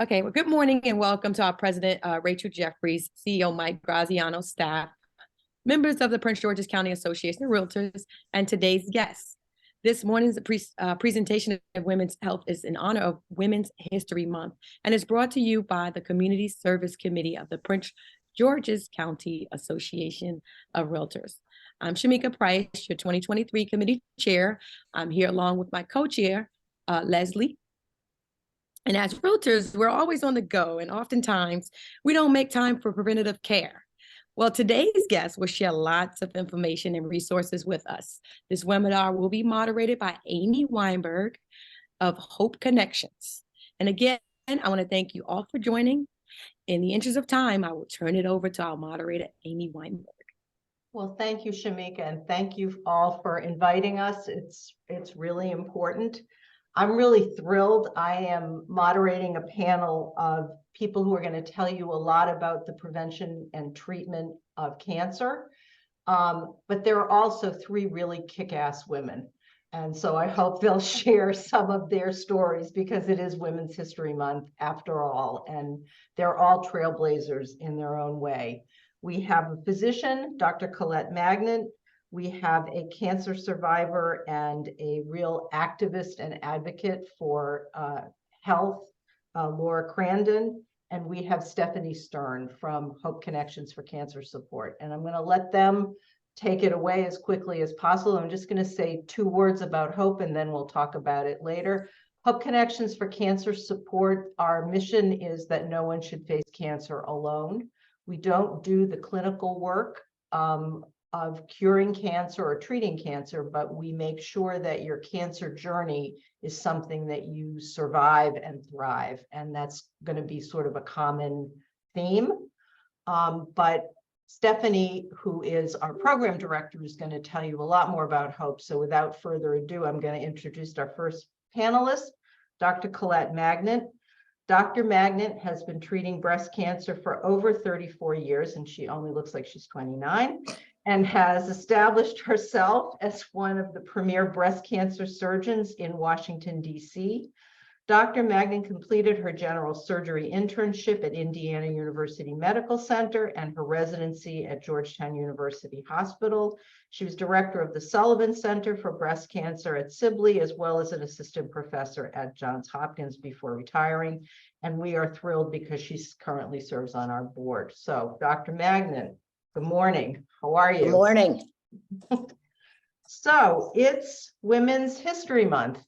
Okay, well, good morning and welcome to our President, Rachel Jeffries, CEO Mike Graziano, staff, members of the Prince George's County Association of Realtors, and today's guests. This morning's presentation of women's health is in honor of Women's History Month and is brought to you by the Community Service Committee of the Prince George's County Association of Realtors. I'm Shamika Price, your 2023 committee chair. I'm here along with my co-chair, Leslie. And as realtors, we're always on the go, and oftentimes we don't make time for preventative care. Well, today's guest will share lots of information and resources with us. This webinar will be moderated by Amy Weinberg of Hope Connections. And again, I want to thank you all for joining. In the interest of time, I will turn it over to our moderator, Amy Weinberg. Well, thank you, Shamika, and thank you all for inviting us. It's really important. I'm really thrilled. I am moderating a panel of people who are going to tell you a lot about the prevention and treatment of cancer. But there are also three really kick-ass women. And so I hope they'll share some of their stories because it is Women's History Month after all, and they're all trailblazers in their own way. We have a physician, Dr. Colette Magnan. We have a cancer survivor and a real activist and advocate for health, Laura Crandon, and we have Stephanie Stern from Hope Connections for Cancer Support. And I'm going to let them take it away as quickly as possible. I'm just going to say 2 words about Hope, and then we'll talk about it later. Hope Connections for Cancer Support, our mission is that no one should face cancer alone. We don't do the clinical work of curing cancer or treating cancer, but we make sure that your cancer journey is something that you survive and thrive. And that's going to be sort of a common theme. But Stephanie, who is our program director, is going to tell you a lot more about Hope. So without further ado, I'm going to introduce our first panelist, Dr. Colette Magnan. Dr. Magnan has been treating breast cancer for over 34 years, and she only looks like she's 29. And has established herself as one of the premier breast cancer surgeons in Washington, D.C. Dr. Magnan completed her general surgery internship at Indiana University Medical Center and her residency at Georgetown University Hospital. She was director of the Sullivan Center for Breast Cancer at Sibley, as well as an assistant professor at Johns Hopkins before retiring. And we are thrilled because she currently serves on our board. So, Dr. Magnan, good morning. How are you? Good morning. So it's Women's History Month.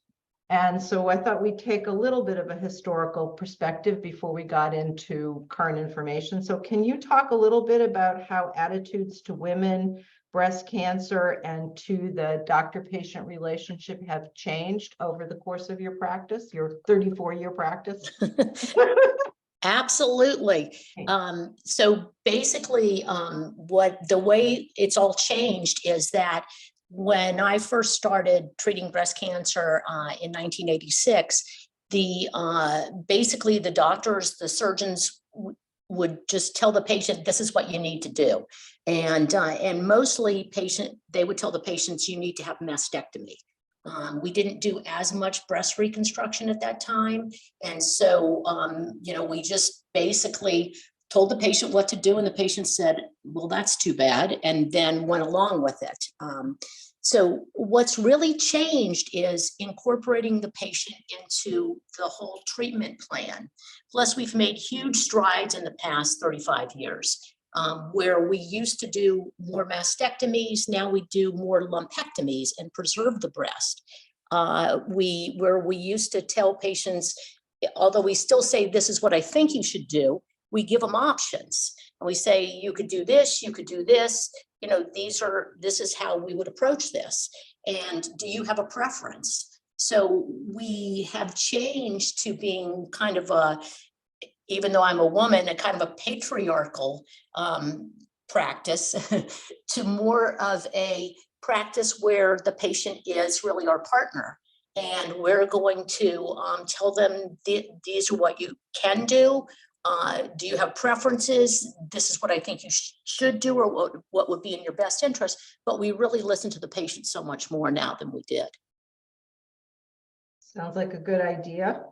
And so I thought we'd take a little bit of a historical perspective before we got into current information. So can you talk a little bit about how attitudes to women, breast cancer, and to the doctor-patient relationship have changed over the course of your practice, your 34-year practice? Absolutely. So basically, the way it's all changed is that when I first started treating breast cancer in 1986, basically the doctors, the surgeons would just tell the patient, this is what you need to do. And mostly they would tell the patients, you need to have mastectomy. We didn't do as much breast reconstruction at that time. And so, we just basically told the patient what to do. And the patient said, well, that's too bad. And then went along with it. So what's really changed is incorporating the patient into the whole treatment plan. Plus, we've made huge strides in the past 35 years. Where we used to do more mastectomies, now we do more lumpectomies and preserve the breast. Where we used to tell patients, although we still say, this is what I think you should do, we give them options. And we say, you could do this, you could do this, this is how we would approach this. And do you have a preference? So we have changed to being kind of even though I'm a woman, a kind of a patriarchal practice to more of a practice where the patient is really our partner. And we're going to tell them, these are what you can do. Do you have preferences? This is what I think you should do, or what would be in your best interest. But we really listen to the patient so much more now than we did. Sounds like a good idea.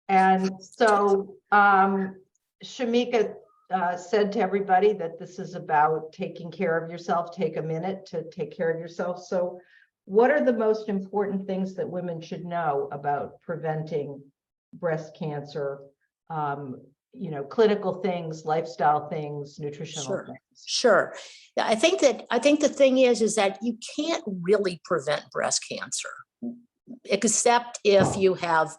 And so Shamika said to everybody that this is about taking care of yourself. Take a minute to take care of yourself. So what are the most important things that women should know about preventing breast cancer? Clinical things, lifestyle things, nutritional Sure. things. Sure. Yeah, I think the thing is that you can't really prevent breast cancer, except if you have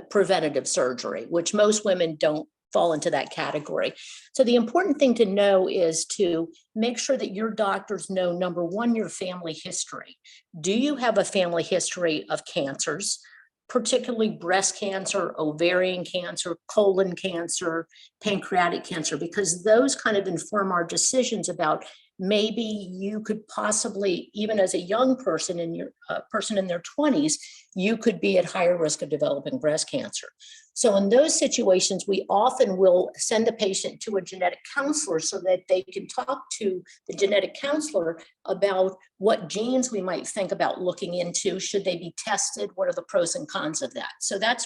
preventative surgery, which most women don't fall into that category. So the important thing to know is to make sure that your doctors know, number one, your family history. Do you have a family history of cancers, particularly breast cancer, ovarian cancer, colon cancer, pancreatic cancer? Because those kind of inform our decisions about maybe you could possibly, even as a young person in your person in their 20s, you could be at higher risk of developing breast cancer. So in those situations, we often will send the patient to a genetic counselor so that they can talk to the genetic counselor about what genes we might think about looking into. Should they be tested? What are the pros and cons of that? So that's,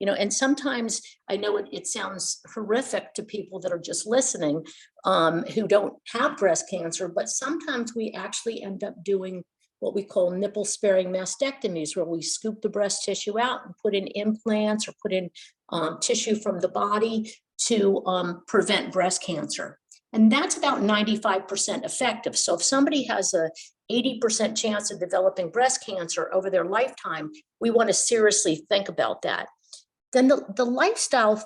and sometimes I know it sounds horrific to people that are just listening who don't have breast cancer, but sometimes we actually end up doing what we call nipple sparing mastectomies, where we scoop the breast tissue out and put in implants or put in tissue from the body to prevent breast cancer. And that's about 95% effective. So if somebody has a 80% chance of developing breast cancer over their lifetime, we want to seriously think about that. Then the lifestyle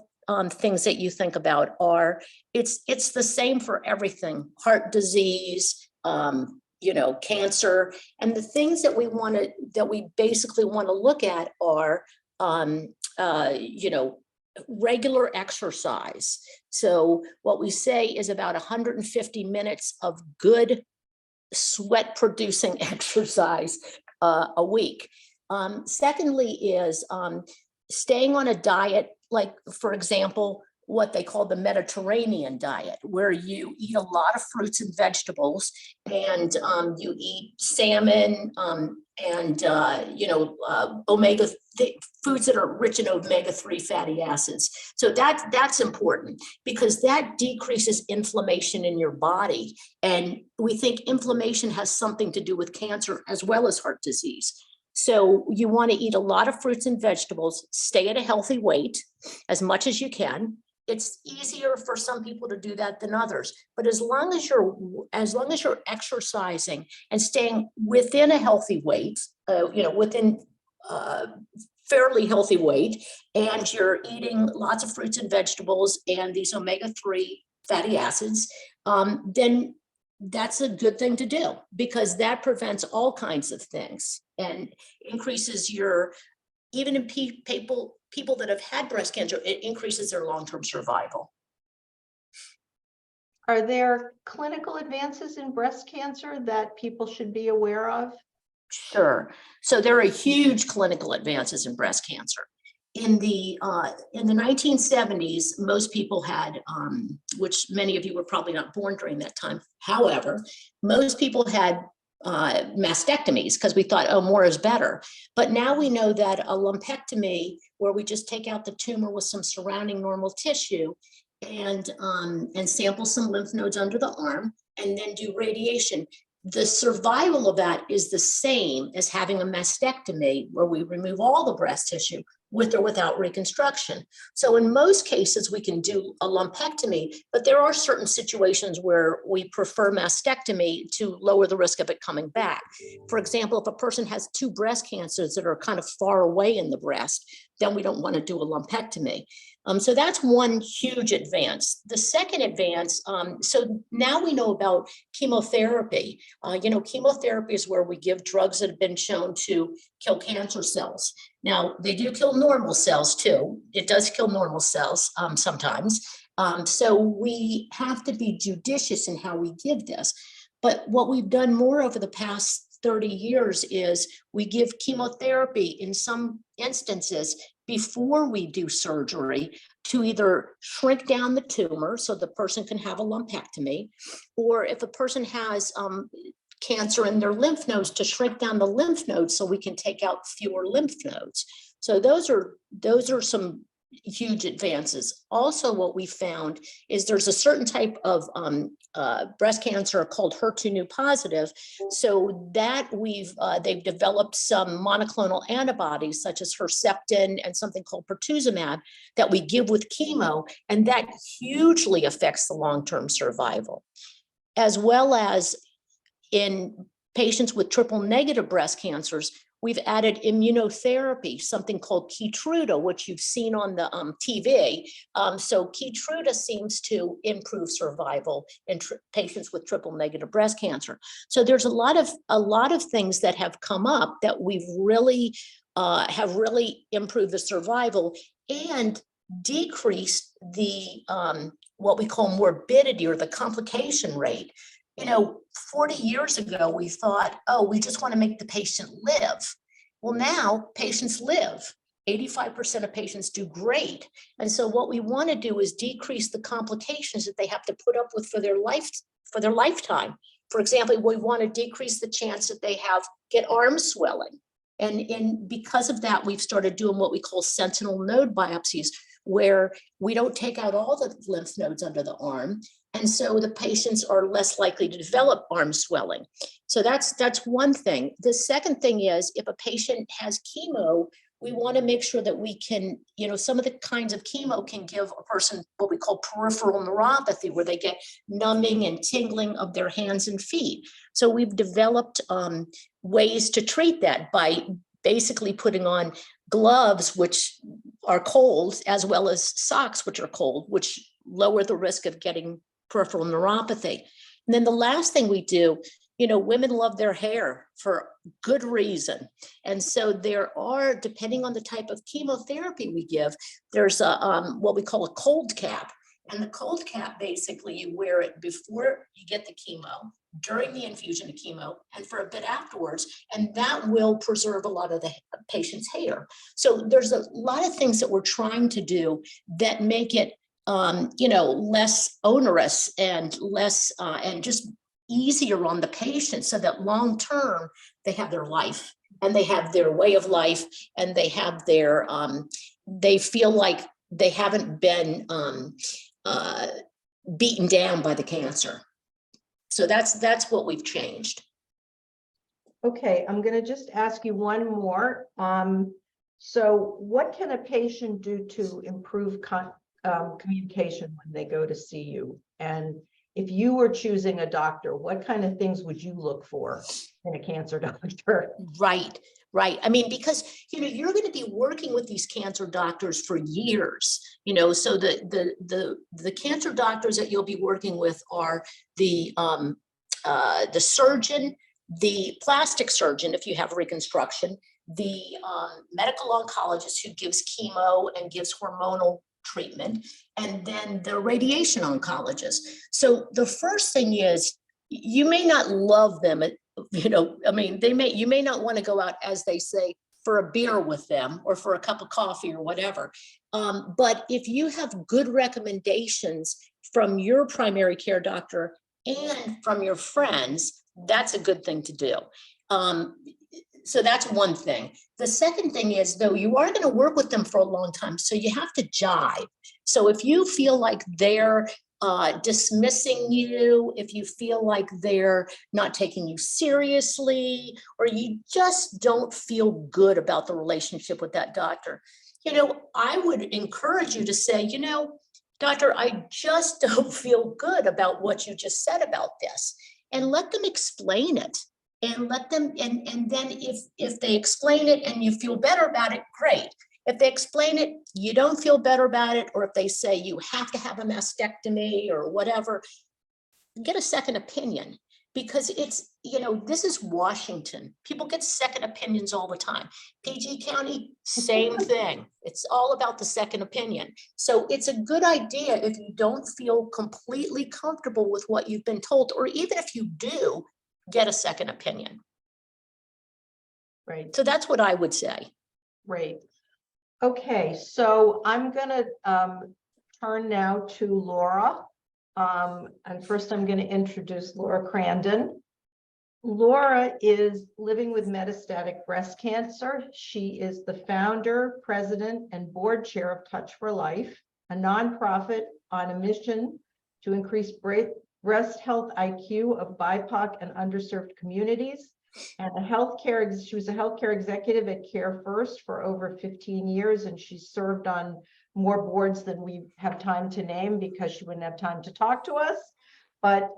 things that you think about are, it's the same for everything: heart disease, cancer. And the things that we basically want to look at are, regular exercise. So what we say is about 150 minutes of good sweat producing exercise a week. Secondly is staying on a diet, like, for example, what they call the Mediterranean diet, where you eat a lot of fruits and vegetables, and you eat salmon and omega foods that are rich in omega-3 fatty acids. So that's important, because that decreases inflammation in your body, and we think inflammation has something to do with cancer as well as heart disease. So you want to eat a lot of fruits and vegetables, stay at a healthy weight as much as you can. It's easier for some people to do that than others, but as long as you're exercising and staying within a healthy weight, within fairly healthy weight, and you're eating lots of fruits and vegetables and these omega-3 fatty acids, then that's a good thing to do, because that prevents all kinds of things and increases even in people that have had breast cancer, it increases their long-term survival. Are there clinical advances in breast cancer that people should be aware of? Sure. So there are huge clinical advances in breast cancer. In the 1970s, most people had, which many of you were probably not born during that time. However, most people had mastectomies, because we thought, oh, more is better. But now we know that a lumpectomy, where we just take out the tumor with some surrounding normal tissue and sample some lymph nodes under the arm and then do radiation, the survival of that is the same as having a mastectomy, where we remove all the breast tissue with or without reconstruction. So in most cases, we can do a lumpectomy, but there are certain situations where we prefer mastectomy to lower the risk of it coming back. For example, if a person has 2 breast cancers that are kind of far away in the breast, then we don't want to do a lumpectomy. So that's one huge advance. The second advance, so now we know about chemotherapy. Chemotherapy is where we give drugs that have been shown to kill cancer cells. Now, they do kill normal cells too. It does kill normal cells sometimes. So we have to be judicious in how we give this. But what we've done more over the past 30 years is we give chemotherapy in some instances before we do surgery to either shrink down the tumor so the person can have a lumpectomy, or if a person has cancer in their lymph nodes to shrink down the lymph nodes so we can take out fewer lymph nodes. So those are some huge advances. Also, what we found is there's a certain type of breast cancer called HER2 positive. So that they've developed some monoclonal antibodies such as Herceptin and something called pertuzumab that we give with chemo, and that hugely affects the long-term survival, as well as in patients with triple negative breast cancers. We've added immunotherapy, something called Keytruda, which you've seen on the TV. So Keytruda seems to improve survival in patients with triple negative breast cancer. So there's a lot of things that have come up that we've really have really improved the survival and decreased the what we call morbidity or the complication rate. 40 years ago, we thought, oh, we just want to make the patient live. Well, now patients live. 85% of patients do great. And so what we want to do is decrease the complications that they have to put up with for their lifetime. For example, we want to decrease the chance that they get arm swelling. And because of that, we've started doing what we call sentinel node biopsies, where we don't take out all the lymph nodes under the arm. And so the patients are less likely to develop arm swelling. So that's one thing. The second thing is, if a patient has chemo, we want to make sure that we can, some of the kinds of chemo can give a person what we call peripheral neuropathy, where they get numbing and tingling of their hands and feet. So we've developed ways to treat that by basically putting on gloves, which are cold, as well as socks, which are cold, which lower the risk of getting peripheral neuropathy. And then the last thing we do, women love their hair for good reason. And so there are, depending on the type of chemotherapy we give, there's what we call a cold cap. And the cold cap, basically, you wear it before you get the chemo, during the infusion of chemo, and for a bit afterwards, and that will preserve a lot of the patient's hair. So there's a lot of things that we're trying to do that make it less onerous and less and just easier on the patient, so that long term they have their life and they have their way of life, and they have their they feel like they haven't been beaten down by the cancer. So that's what we've changed. Okay, I'm going to just ask you one more. So what can a patient do to improve communication when they go to see you? And if you were choosing a doctor, what kind of things would you look for in a cancer doctor? Right. I mean, because you're going to be working with these cancer doctors for years. So the cancer doctors that you'll be working with are the surgeon, the plastic surgeon if you have reconstruction, the medical oncologist who gives chemo and gives hormonal treatment, and then the radiation oncologist. So the first thing is, you may not love them, you may not want to go out, as they say, for a beer with them or for a cup of coffee or whatever. But if you have good recommendations from your primary care doctor and from your friends, that's a good thing to do. So that's one thing. The second thing is, though, you are going to work with them for a long time, so you have to jive. So if you feel like they're dismissing you, if you feel like they're not taking you seriously, or you just don't feel good about the relationship with that doctor, I would encourage you to say, doctor, I just don't feel good about what you just said about this, and let them explain it. And let them, and then if they explain it and you feel better about it, great. If they explain it, you don't feel better about it, or if they say you have to have a mastectomy or whatever, get a second opinion, because it's, this is Washington. People get second opinions all the time. PG County, same thing. It's all about the second opinion. So it's a good idea, if you don't feel completely comfortable with what you've been told, or even if you do, get a second opinion. Right. So that's what I would say. Right. Okay, so I'm gonna turn now to Laura. And first I'm going to introduce Laura Crandon. Laura is living with metastatic breast cancer. She is the founder, president, and board chair of Touch for Life, a nonprofit on a mission to increase breast health IQ of BIPOC and underserved communities. And she was a healthcare executive at Care First for over 15 years, and she served on more boards than we have time to name because she wouldn't have time to talk to us. But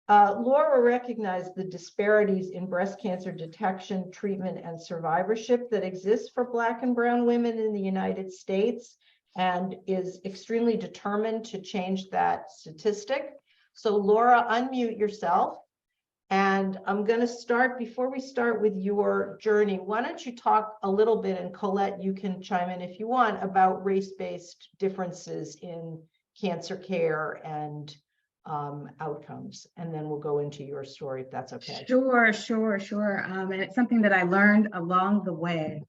Laura recognized the disparities in breast cancer detection, treatment, and survivorship that exists for Black and brown women in the United States, and is extremely determined to change that statistic. So Laura, unmute yourself. And I'm going to start, before we start with your journey, why don't you talk a little bit, and Colette, you can chime in if you want, about race-based differences in cancer care and outcomes, and then we'll go into your story if that's okay. Sure. And it's something that I learned along the way.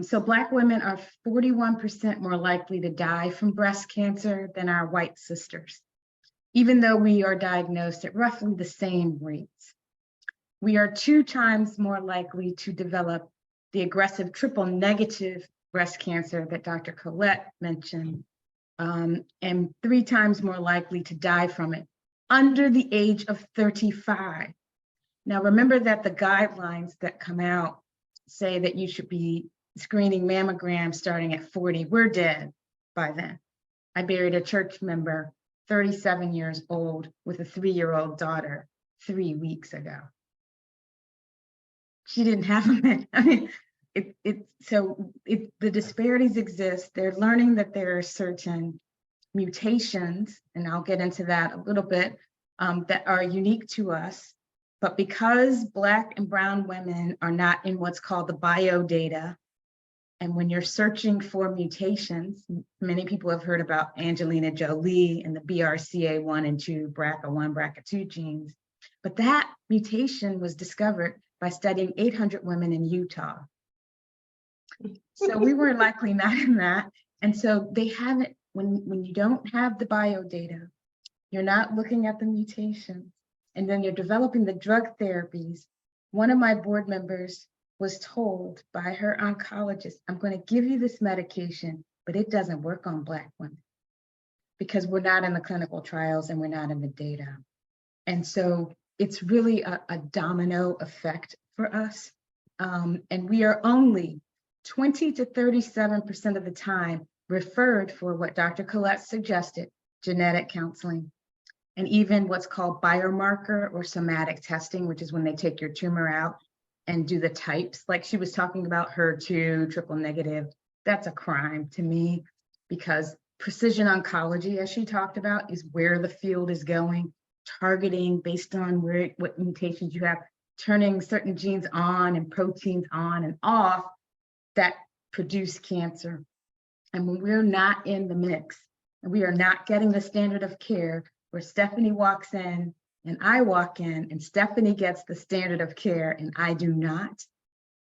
So Black women are 41% more likely to die from breast cancer than our white sisters, even though we are diagnosed at roughly the same rates. We are 2 times more likely to develop the aggressive triple negative breast cancer that Dr. Colette mentioned, and 3 times more likely to die from it under the age of 35. Now, remember that the guidelines that come out say that you should be screening mammograms starting at 40. We're dead by then. I buried a church member, 37 years old, with a 3-year-old daughter 3 weeks ago. She didn't have a, I mean, the disparities exist. They're learning that there are certain mutations, and I'll get into that a little bit, that are unique to us. But because Black and brown women are not in what's called the biodata, and when you're searching for mutations, many people have heard about Angelina Jolie and the BRCA1 and 2, BRCA1, BRCA2 genes, but that mutation was discovered by studying 800 women in Utah. So we were likely not in that. And so they haven't, when you don't have the biodata, you're not looking at the mutations, and then you're developing the drug therapies. One of my board members was told by her oncologist, I'm going to give you this medication, but it doesn't work on Black women because we're not in the clinical trials and we're not in the data. And so it's really a domino effect for us. And we are only 20 to 37% of the time referred for what Dr. Colette suggested, genetic counseling, and even what's called biomarker or somatic testing, which is when they take your tumor out and do the types, like she was talking about HER2, triple negative. That's a crime to me, because precision oncology, as she talked about, is where the field is going, targeting based on what mutations you have, turning certain genes on and proteins on and off that produce cancer. And when we're not in the mix, and we are not getting the standard of care, where Stephanie walks in and I walk in and Stephanie gets the standard of care and I do not,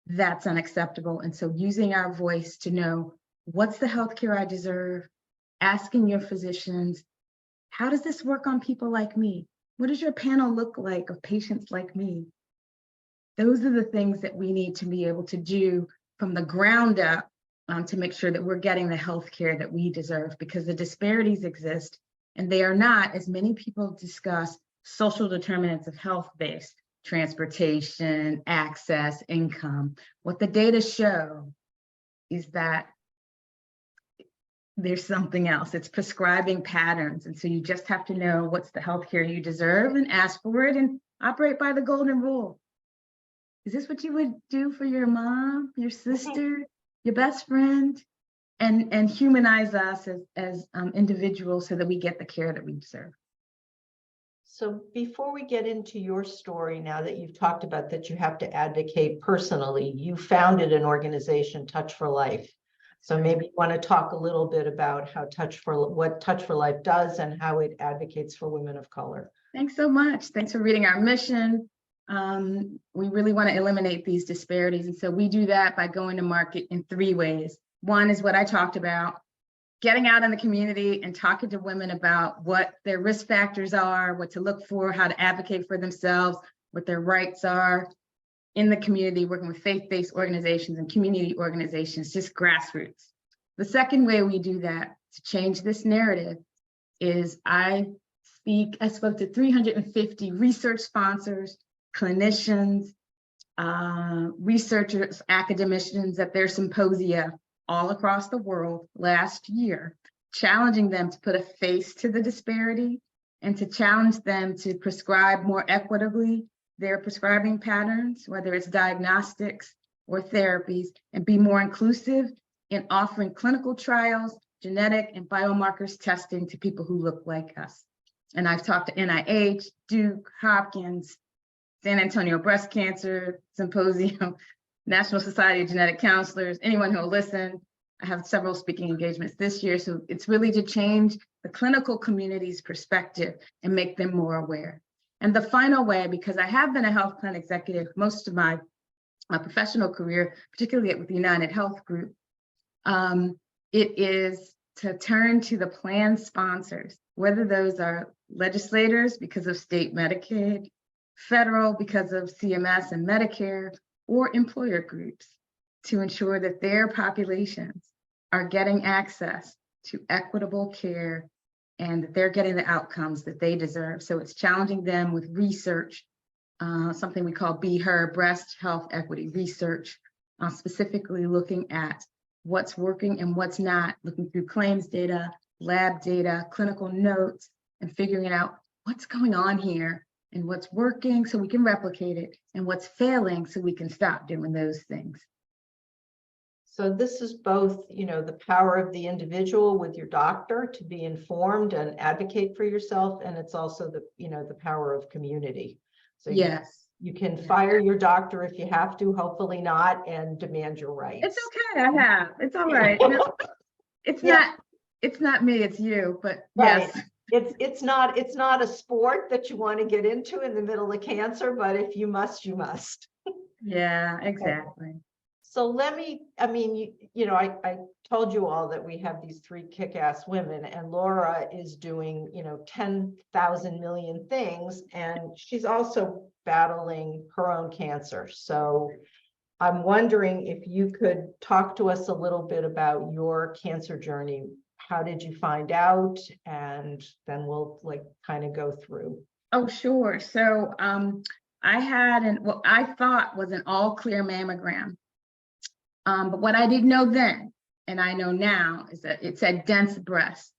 that's unacceptable. And so using our voice to know what's the healthcare I deserve, asking your physicians, how does this work on people like me? What does your panel look like of patients like me? Those are the things that we need to be able to do from the ground up to make sure that we're getting the healthcare that we deserve, because the disparities exist, and they are not, as many people discuss, social determinants of health-based: transportation, access, income. What the data show is that there's something else. It's prescribing patterns. And so you just have to know what's the healthcare you deserve and ask for it and operate by the golden rule. Is this what you would do for your mom, your sister, your best friend? And humanize us as individuals so that we get the care that we deserve. So before we get into your story, now that you've talked about that you have to advocate personally, you founded an organization, Touch for Life. So maybe you want to talk a little bit about how what Touch for Life does and how it advocates for women of color. Thanks so much. Thanks for reading our mission. We really want to eliminate these disparities. And so we do that by going to market in 3 ways. One is what I talked about, getting out in the community and talking to women about what their risk factors are, what to look for, how to advocate for themselves, what their rights are in the community, working with faith-based organizations and community organizations, just grassroots. The second way we do that to change this narrative is I spoke to 350 research sponsors, clinicians, researchers, academicians at their symposia all across the world last year, challenging them to put a face to the disparity and to challenge them to prescribe more equitably their prescribing patterns, whether it's diagnostics or therapies, and be more inclusive in offering clinical trials, genetic and biomarkers testing to people who look like us. And I've talked to NIH, Duke, Hopkins, San Antonio Breast Cancer Symposium, National Society of Genetic Counselors, anyone who will listen. I have several speaking engagements this year. So it's really to change the clinical community's perspective and make them more aware. And the final way, because I have been a health plan executive most of my professional career, particularly with the United Health Group, it is to turn to the plan sponsors, whether those are legislators because of state Medicaid, federal because of CMS and Medicare, or employer groups, to ensure that their populations are getting access to equitable care and that they're getting the outcomes that they deserve. So it's challenging them with research, something we call BHER, breast health equity research, specifically looking at what's working and what's not, looking through claims data, lab data, clinical notes, and figuring out what's going on here and what's working so we can replicate it and what's failing so we can stop doing those things. So this is both, you know, the power of the individual with your doctor to be informed and advocate for yourself, and it's also the, you know, the power of community. So Yes. you can fire your doctor if you have to, hopefully not, and demand your rights. It's okay, I have. It's all right. No, it's not me, it's you, but Right. yes. It's not a sport that you want to get into in the middle of cancer, but if you must, you must. Yeah, exactly. So let me, I mean, you know, I told you all that we have these three kick-ass women, and Laura is doing, you know, 10,000 million things, and she's also battling her own cancer. So I'm wondering if you could talk to us a little bit about your cancer journey. How did you find out? And then we'll like kind of go through. Oh, sure. So I had what I thought was an all clear mammogram. But what I didn't know then, and I know now, is that it said dense breast.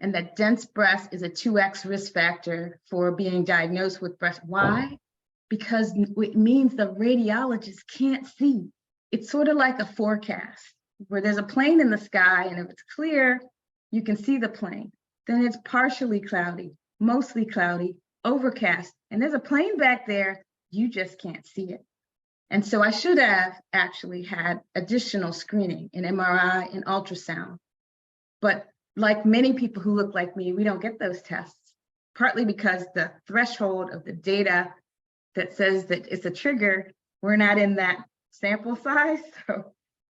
And that dense breast is a 2x risk factor for being diagnosed with breast. Why? Because it means the radiologist can't see. It's sort of like a forecast where there's a plane in the sky, and if it's clear, you can see the plane. Then it's partially cloudy, mostly cloudy, overcast, and there's a plane back there, you just can't see it. And so I should have actually had additional screening in MRI and ultrasound. But like many people who look like me, we don't get those tests, partly because the threshold of the data that says that it's a trigger, we're not in that sample size, so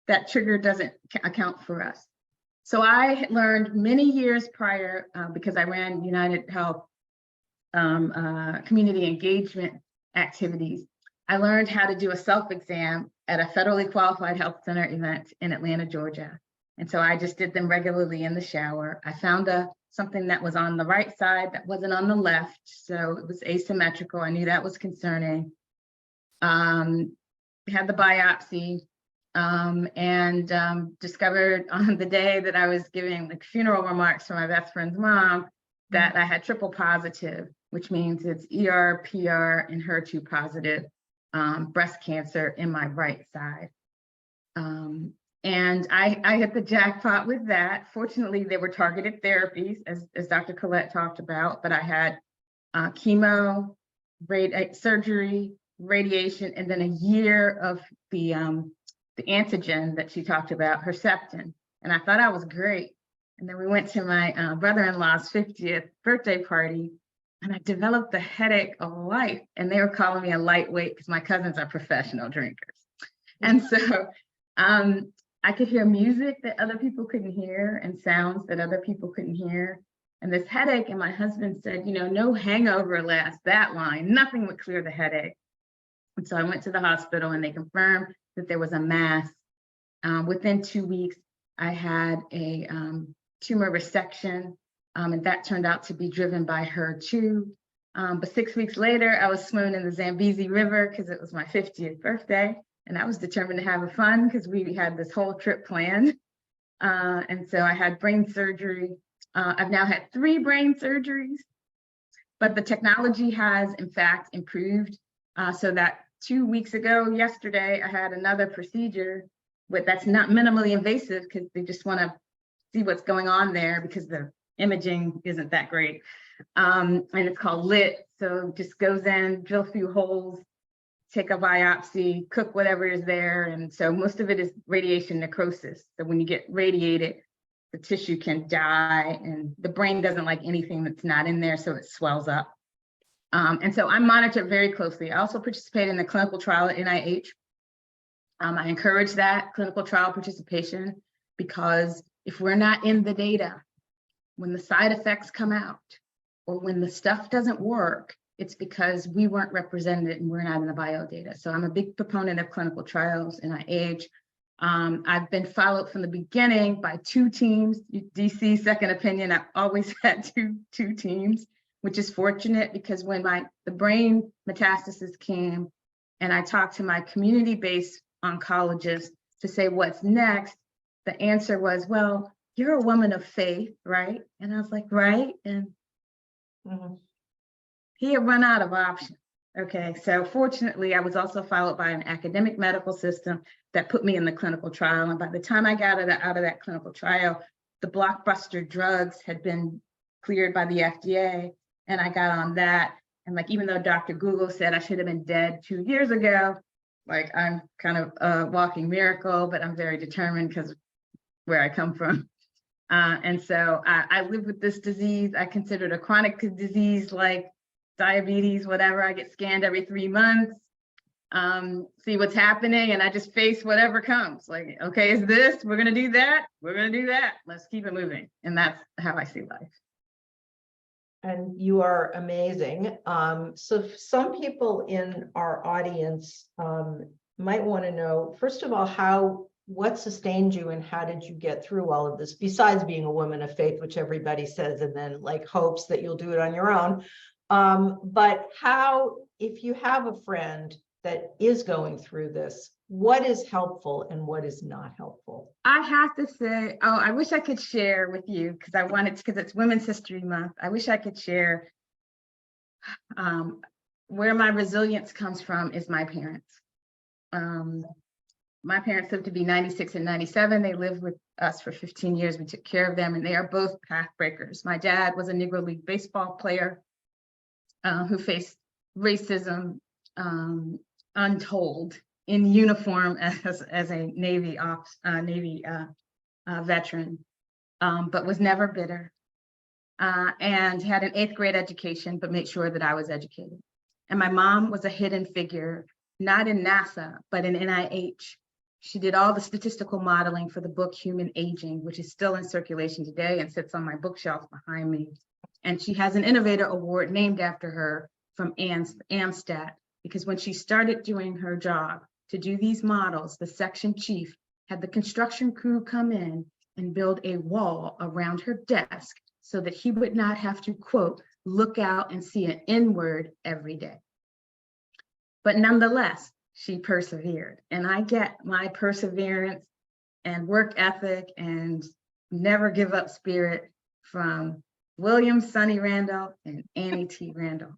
that trigger doesn't account for us. So I learned many years prior, because I ran United Health community engagement activities, I learned how to do a self-exam at a federally qualified health center event in Atlanta, Georgia. And so I just did them regularly in the shower. I found something that was on the right side that wasn't on the left. So it was asymmetrical. I knew that was concerning. Had the biopsy and discovered on the day that I was giving like funeral remarks for my best friend's mom that I had triple positive, which means it's ER, PR, and HER2 positive breast cancer in my right side. And I hit the jackpot with that. Fortunately, they were targeted therapies, as Dr. Collette talked about, but I had chemo, surgery, radiation, and then a year of the antigen that she talked about, Herceptin. And I thought I was great. And then we went to my brother-in-law's 50th birthday party, and I developed the headache of life. And they were calling me a lightweight because my cousins are professional drinkers. And so I could hear music that other people couldn't hear and sounds that other people couldn't hear. and this headache. And my husband said, you know, no hangover lasts that long. Nothing would clear the headache. And so I went to the hospital and they confirmed that there was a mass. Within 2 weeks, I had a tumor resection, and that turned out to be driven by HER2. But 6 weeks later, I was swimming in the Zambezi River because it was my 50th birthday. And I was determined to have fun because we had this whole trip planned. And so I had brain surgery. I've now had 3 brain surgeries, but the technology has in fact improved, so that 2 weeks ago, yesterday, I had another procedure that's not minimally invasive because they just want to see what's going on there because the imaging isn't that great. And it's called LIT. So just goes in, drill a few holes, take a biopsy, cook whatever is there. And so most of it is radiation necrosis. So when you get radiated, the tissue can die and the brain doesn't like anything that's not in there, so it swells up. And so I'm monitored very closely. I also participate in the clinical trial at NIH. I encourage that clinical trial participation because if we're not in the data, when the side effects come out or when the stuff doesn't work, it's because we weren't represented and we're not in the bio data. So I'm a big proponent of clinical trials, NIH. I've been followed from the beginning by 2 teams, DC Second Opinion. I've always had two teams, which is fortunate because when the brain metastasis came and I talked to my community-based oncologist to say what's next, the answer was, well, you're a woman of faith, right? And I was like, right? And he had run out of options. Okay, so fortunately, I was also followed by an academic medical system that put me in the clinical trial. And by the time I got out of that clinical trial, the blockbuster drugs had been cleared by the FDA, and I got on that. And like, even though Dr. Google said I should have been dead 2 years ago, like I'm kind of a walking miracle, but I'm very determined because where I come from. And so I live with this disease. I consider it a chronic disease like diabetes, whatever. I get scanned every 3 months, see what's happening, and I just face whatever comes. Like, okay, is this, we're gonna do that, we're gonna do that, let's keep it moving. And that's how I see life. And you are amazing. So some people in our audience might want to know, first of all, what sustained you and how did you get through all of this, besides being a woman of faith, which everybody says, and then like hopes that you'll do it on your own. But how, if you have a friend that is going through this, what is helpful and what is not helpful? I have to say, I wish I could share with you because it's Women's History Month. I wish I could share where my resilience comes from is my parents. My parents lived to be 96 and 97. They lived with us for 15 years. We took care of them, and they are both path breakers. My dad was a Negro League baseball player who faced racism untold in uniform as a Navy veteran, but was never bitter, and had an 8th grade education, but made sure that I was educated. And my mom was a hidden figure, not in NASA, but in NIH. She did all the statistical modeling for the book Human Aging, which is still in circulation today and sits on my bookshelf behind me. And she has an Innovator Award named after her from AMSTAT, because when she started doing her job to do these models, the section chief had the construction crew come in and build a wall around her desk so that he would not have to, quote, look out and see an N-word every day. But nonetheless, she persevered. And I get my perseverance and work ethic and never give up spirit from William Sonny Randolph and Annie T. Randolph.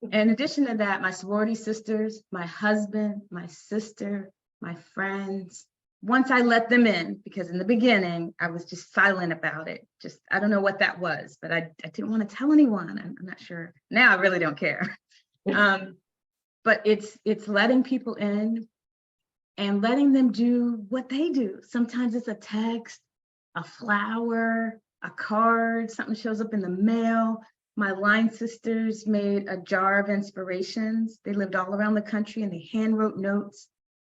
In addition to that, my sorority sisters, my husband, my sister, my friends, once I let them in, because in the beginning, I was just silent about it. I don't know what that was, but I didn't want to tell anyone. I'm not sure. Now I really don't care. But it's letting people in and letting them do what they do. Sometimes it's a text, a flower, a card, something shows up in the mail. My line sisters made a jar of inspirations. They lived all around the country and they hand wrote notes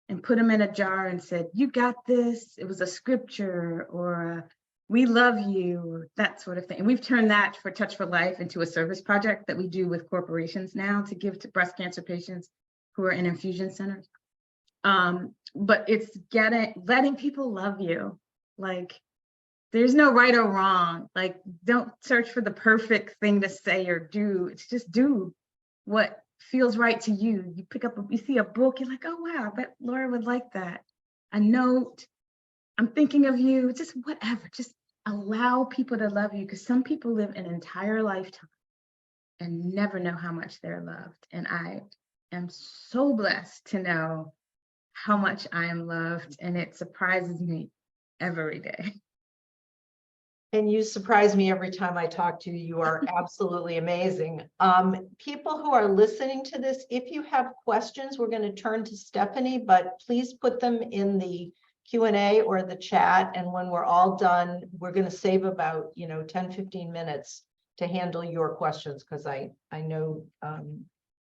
and put them in a jar and said, you got this. It was a scripture or we love you, that sort of thing. And we've turned that for Touch for Life into a service project that we do with corporations now to give to breast cancer patients who are in infusion centers. But it's letting people love you. Like, there's no right or wrong. Like, don't search for the perfect thing to say or do. It's just do what feels right to you. You pick up, you see a book, you're like, oh wow, I bet Laura would like that. A note, I'm thinking of you, just whatever. Just allow people to love you, because some people live an entire lifetime and never know how much they're loved. And I am so blessed to know how much I am loved, and it surprises me every day. And you surprise me every time I talk to you. You are absolutely amazing. People who are listening to this, if you have questions, we're going to turn to Stephanie, but please put them in the Q&A or the chat. And when we're all done, we're going to save about 10, 15 minutes to handle your questions, because I know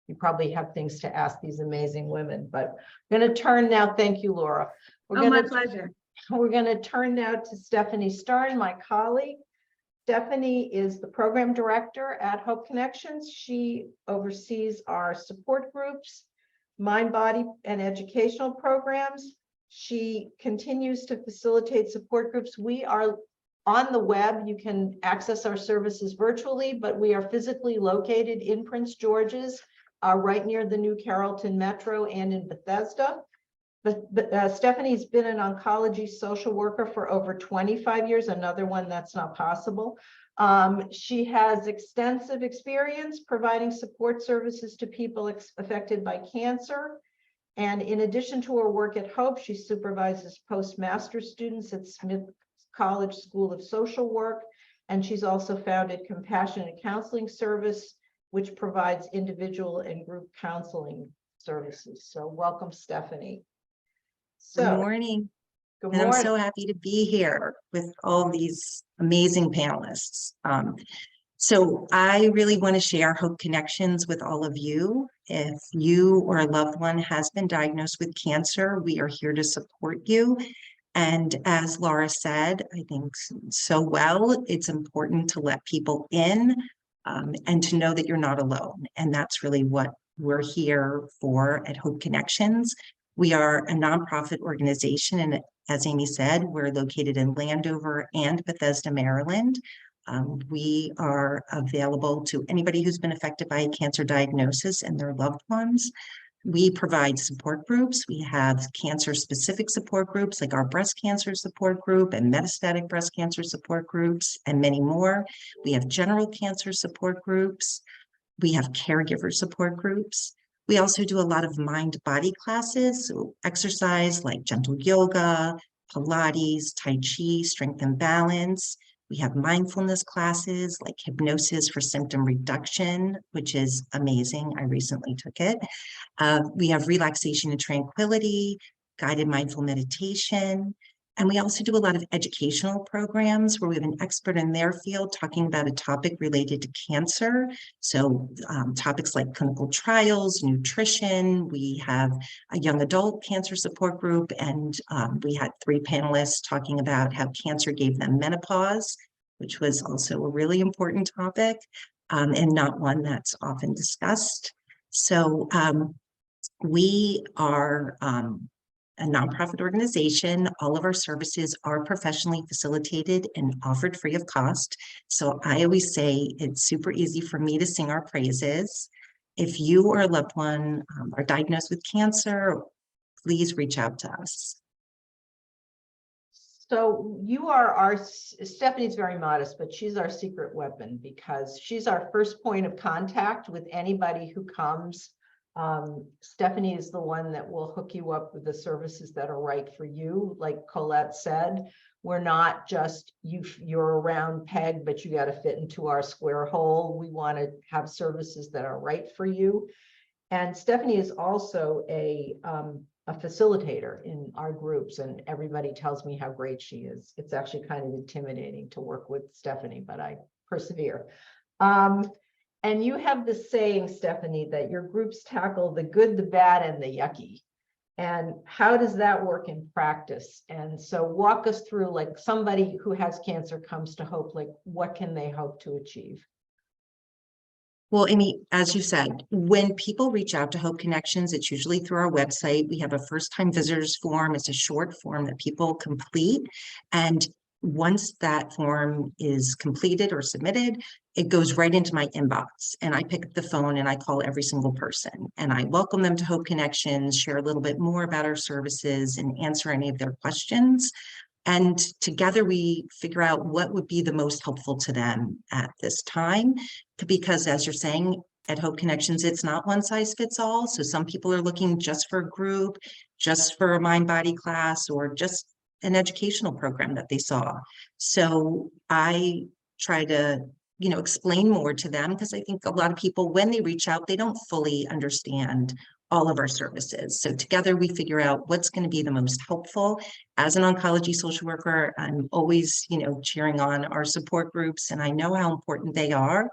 you probably have things to ask these amazing women. But I'm going to turn now. Thank you, Laura. My pleasure. We're going to turn now to Stephanie Stern, my colleague. Stephanie is the program director at Hope Connections. She oversees our support groups, mind, body, and educational programs. She continues to facilitate support groups. We are on the web. You can access our services virtually, but we are physically located in Prince George's, right near the new Carrollton Metro and in Bethesda. But Stephanie's been an oncology social worker for over 25 years, another one that's not possible. She has extensive experience providing support services to people affected by cancer. And in addition to her work at Hope, she supervises postmaster students at Smith College School of Social Work. And she's also founded Compassionate Counseling Service, which provides individual and group counseling services. So welcome, Stephanie. Good morning. Good And morning. I'm so happy to be here with all these amazing panelists. So I really want to share Hope Connections with all of you. If you or a loved one has been diagnosed with cancer, we are here to support you. And as Laura said, I think so well, it's important to let people in and to know that you're not alone. And that's really what we're here for at Hope Connections. We are a nonprofit organization, and as Amy said, we're located in Landover and Bethesda, Maryland. We are available to anybody who's been affected by a cancer diagnosis and their loved ones. We provide support groups. We have cancer-specific support groups like our breast cancer support group and metastatic breast cancer support groups and many more. We have general cancer support groups. We have caregiver support groups. We also do a lot of mind-body classes, so exercise like gentle yoga, Pilates, Tai Chi, strength and balance. We have mindfulness classes like hypnosis for symptom reduction, which is amazing. I recently took it. We have relaxation and tranquility, guided mindful meditation. And we also do a lot of educational programs where we have an expert in their field talking about a topic related to cancer. So topics like clinical trials, nutrition. We have a young adult cancer support group, and we had 3 panelists talking about how cancer gave them menopause, which was also a really important topic and not one that's often discussed. So we are a nonprofit organization. All of our services are professionally facilitated and offered free of cost. So I always say it's super easy for me to sing our praises. If you or a loved one are diagnosed with cancer, please reach out to us. So you are Stephanie's very modest, but she's our secret weapon, because she's our first point of contact with anybody who comes. Stephanie is the one that will hook you up with the services that are right for you. Like Colette said, we're not just you're a round peg, but you got to fit into our square hole. We want to have services that are right for you. And Stephanie is also a facilitator in our groups, and everybody tells me how great she is. It's actually kind of intimidating to work with Stephanie, but I persevere. And you have the saying, Stephanie, that your groups tackle the good, the bad, and the yucky. And how does that work in practice? And so walk us through, like, somebody who has cancer comes to Hope, like, what can they hope to achieve? Well, Amy, as you said, when people reach out to Hope Connections, it's usually through our website. We have a first-time visitors form. It's a short form that people complete. And once that form is completed or submitted, it goes right into my inbox. And I pick up the phone and I call every single person. And I welcome them to Hope Connections, share a little bit more about our services, and answer any of their questions. And together we figure out what would be the most helpful to them at this time. Because as you're saying, at Hope Connections, it's not one size fits all. So some people are looking just for a group, just for a mind body class, or just an educational program that they saw. So I try to, explain more to them, because I think a lot of people, when they reach out, they don't fully understand all of our services. So together we figure out what's going to be the most helpful. As an oncology social worker, I'm always, cheering on our support groups, and I know how important they are.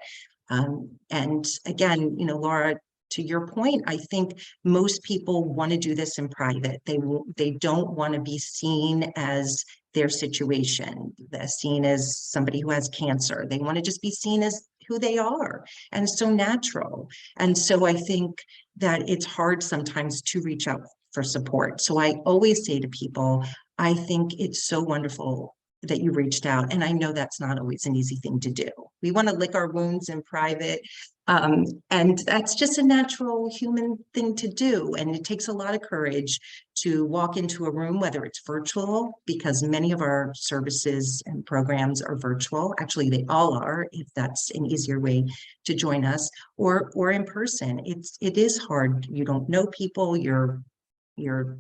And again, Laura, to your point, I think most people want to do this in private. They don't want to be seen as their situation, seen as somebody who has cancer. They want to just be seen as who they are, and so natural. And so I think that it's hard sometimes to reach out for support. So I always say to people, I think it's so wonderful that you reached out. And I know that's not always an easy thing to do. We want to lick our wounds in private. And that's just a natural human thing to do. And it takes a lot of courage to walk into a room, whether it's virtual, because many of our services and programs are virtual. Actually, they all are, if that's an easier way to join us, or in person. It is hard. You don't know people, you're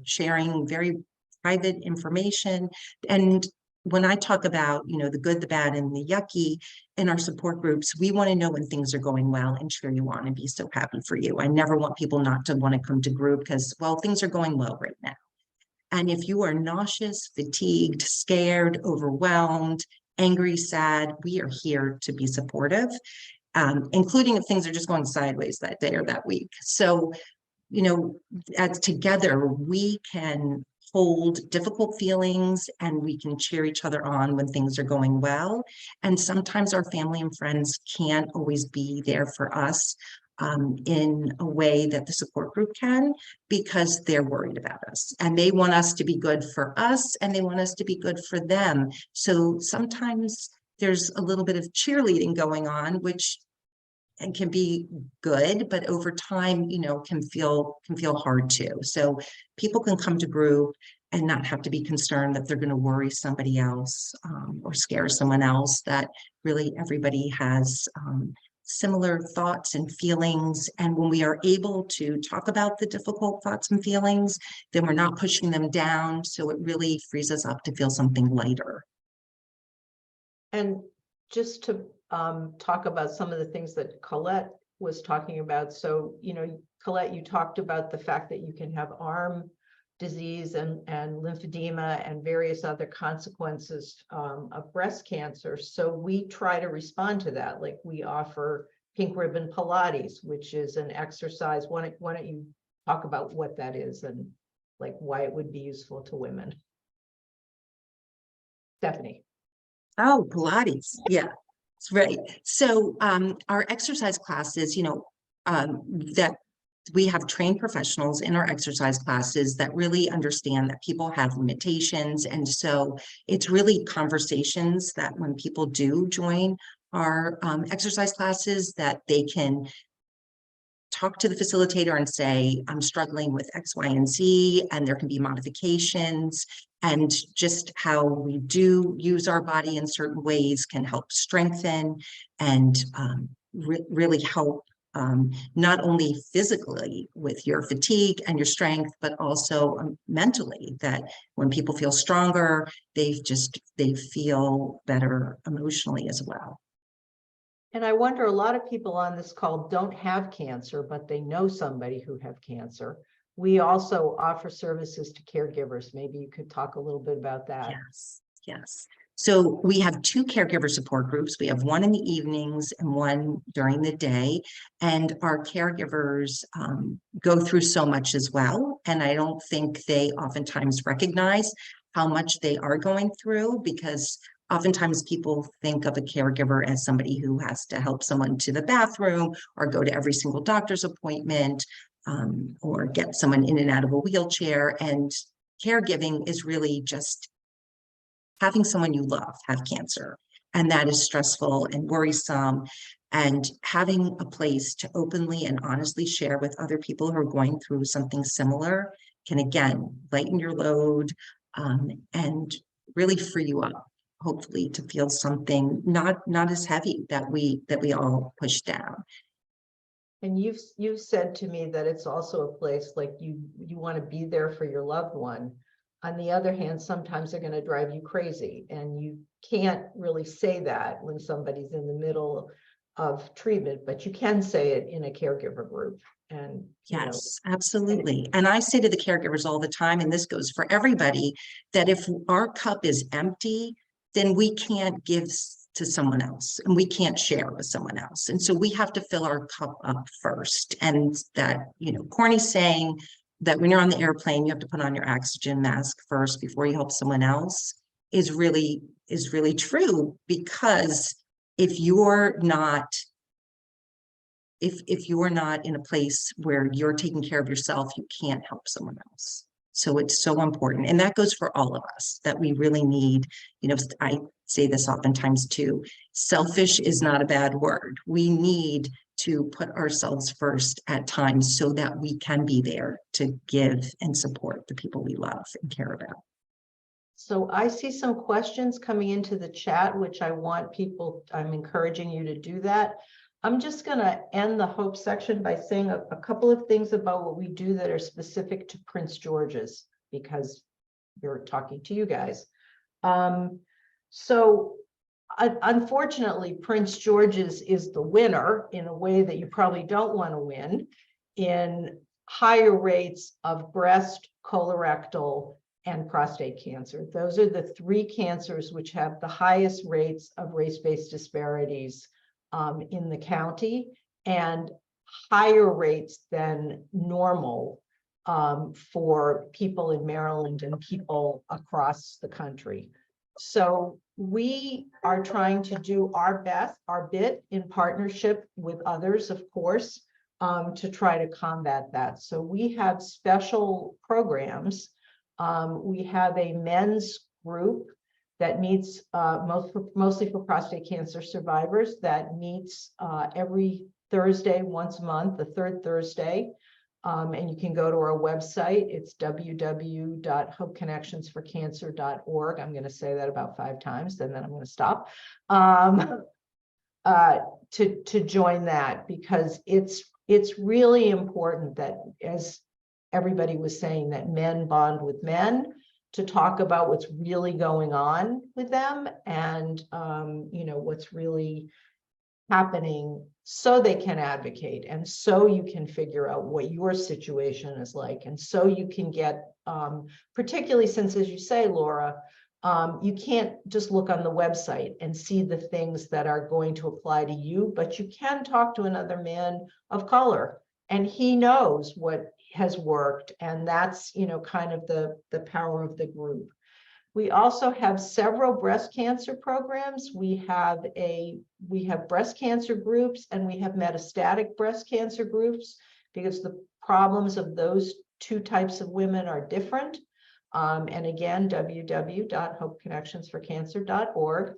sharing very private information. And when I talk about, the good, the bad, and the yucky in our support groups, we want to know when things are going well and cheer you on and be so happy for you. I never want people not to want to come to group because, well, things are going well right now. And if you are nauseous, fatigued, scared, overwhelmed, angry, sad, we are here to be supportive, including if things are just going sideways that day or that week. So, as together, we can hold difficult feelings and we can cheer each other on when things are going well. And sometimes our family and friends can't always be there for us in a way that the support group can, because they're worried about us and they want us to be good for us and they want us to be good for them. So sometimes there's a little bit of cheerleading going on, which and can be good, but over time, can feel hard too. So people can come to group and not have to be concerned that they're going to worry somebody else or scare someone else, that really everybody has similar thoughts and feelings. And when we are able to talk about the difficult thoughts and feelings, then we're not pushing them down. So it really frees us up to feel something lighter. And just to talk about some of the things that Colette was talking about. So, Colette, you talked about the fact that you can have arm disease and lymphedema and various other consequences of breast cancer. So we try to respond to that. Like, we offer Pink Ribbon Pilates, which is an exercise. Why don't you talk about what that is and like why it would be useful to women? Stephanie. Oh, Pilates. Yeah. Right. So our exercise classes, that we have trained professionals in our exercise classes that really understand that people have limitations. And so it's really conversations that when people do join our exercise classes, that they can talk to the facilitator and say, I'm struggling with X, Y, and Z, and there can be modifications. And just how we do use our body in certain ways can help strengthen and really help not only physically with your fatigue and your strength, but also mentally, that when people feel stronger, they feel better emotionally as well. And I wonder, a lot of people on this call don't have cancer, but they know somebody who have cancer. We also offer services to caregivers. Maybe you could talk a little bit about that. Yes. So we have 2 caregiver support groups. We have one in the evenings and one during the day. And our caregivers go through so much as well. And I don't think they oftentimes recognize how much they are going through, because oftentimes people think of a caregiver as somebody who has to help someone to the bathroom or go to every single doctor's appointment, or get someone in and out of a wheelchair. And caregiving is really just having someone you love have cancer. And that is stressful and worrisome. And having a place to openly and honestly share with other people who are going through something similar can, again, lighten your load, and really free you up, hopefully, to feel something not as heavy that we all push down. And you've said to me that it's also a place like you want to be there for your loved one. On the other hand, sometimes they're going to drive you crazy, and you can't really say that when somebody's in the middle of treatment, but you can say it in a caregiver group. And Yes, absolutely. And I say to the caregivers all the time, and this goes for everybody, that if our cup is empty, then we can't give to someone else, and we can't share with someone else. And so we have to fill our cup up first. And that, corny saying that when you're on the airplane, you have to put on your oxygen mask first before you help someone else is really true, because if you're not in a place where you're taking care of yourself, you can't help someone else. So it's so important. And that goes for all of us, that we really need, I say this oftentimes too, selfish is not a bad word. We need to put ourselves first at times so that we can be there to give and support the people we love and care about. So I see some questions coming into the chat, which I'm encouraging you to do that. I'm just going to end the Hope section by saying a couple of things about what we do that are specific to Prince George's, because we're talking to you guys. So unfortunately, Prince George's is the winner in a way that you probably don't want to win, in higher rates of breast, colorectal, and prostate cancer. Those are the 3 cancers which have the highest rates of race-based disparities in the county, and higher rates than normal for people in Maryland and people across the country. So we are trying to do our bit in partnership with others, of course, to try to combat that. So we have special programs. We have a men's group that meets mostly for prostate cancer survivors, that meets every Thursday, once a month, the 3rd Thursday. And you can go to our website. It's www.hopeconnectionsforcancer.org. I'm going to say that about 5 times, and then I'm going to stop to join that, because it's really important that, as everybody was saying, that men bond with men to talk about what's really going on with them, and what's really happening, so they can advocate, and so you can figure out what your situation is like, and so you can get, particularly since, as you say, Laura, you can't just look on the website and see the things that are going to apply to you, but you can talk to another man of color, and he knows what has worked, and that's kind of the power of the group. We also have several breast cancer programs. We have breast cancer groups, and we have metastatic breast cancer groups, because the problems of those 2 types of women are different. And again, www.hopeconnectionsforcancer.org.